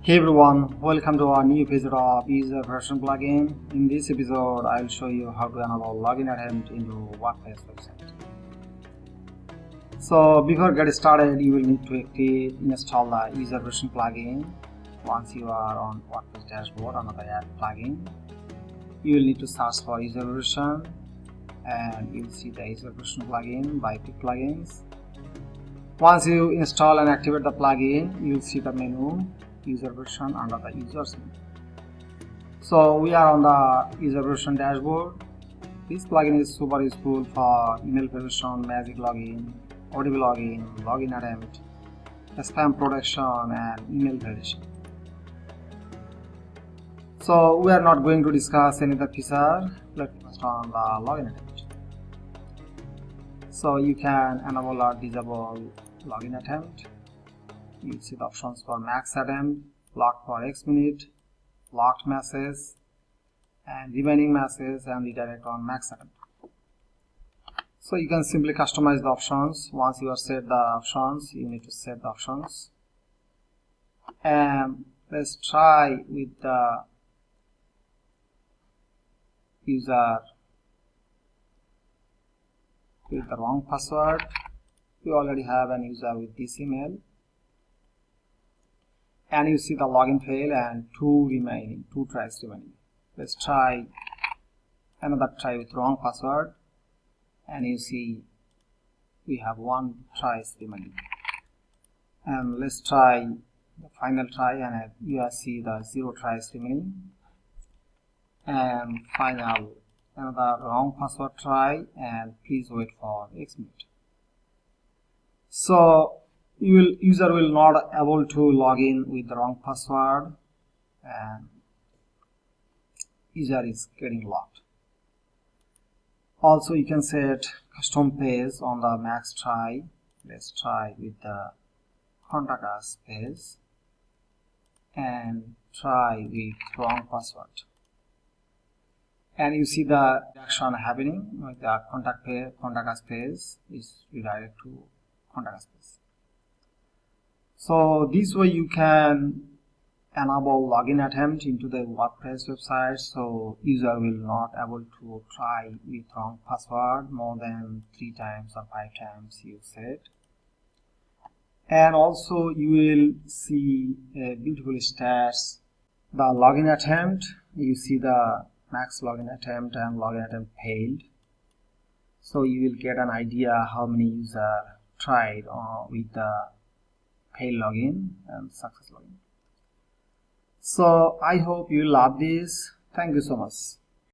Hey everyone, welcome to our new episode of user version plugin. In this episode, I'll show you how to enable login attempt into WordPress website. So before get started, you will need to install the user version plugin. Once you are on WordPress dashboard under the add plugin, you will need to search for user version and you'll see the user version plugin by pick plugins. Once you install and activate the plugin, you'll see the menu user version under the users menu. So we are on the user version dashboard. This plugin is super useful for email prevention, magic login, OTP login, login attempt, spam protection, and email validation. So we are not going to discuss any of the feature. Let's first on the login attempt. So you can enable or disable login attempt. You see the options for max attempt, locked for X minute, locked message, and remaining message, and redirect on max attempt. So you can simply customize the options. Once you have set the options, you need to set the options. And let's try with the user with the wrong password. We already have an user with this email. And you see the login fail and two tries remaining. Let's try another try with wrong password, and you see we have one tries remaining. And let's try the final try, and you see the 0 tries remaining. And final another wrong password try, and please wait for X minute. So user will not able to log in with the wrong password, and user is getting locked. Also you can set custom page on the max try. Let's try with the contact us page and try with wrong password, and you see the action happening with the contact us page is redirected to contact us page. So this way you can enable login attempt into the WordPress website, so user will not able to try with wrong password more than 3 times or 5 times you set. And also you will see a beautiful stats, the login attempt. You see the max login attempt and login attempt failed, so you will get an idea how many user tried with the fail login and success login. So I hope you love this. Thank you so much.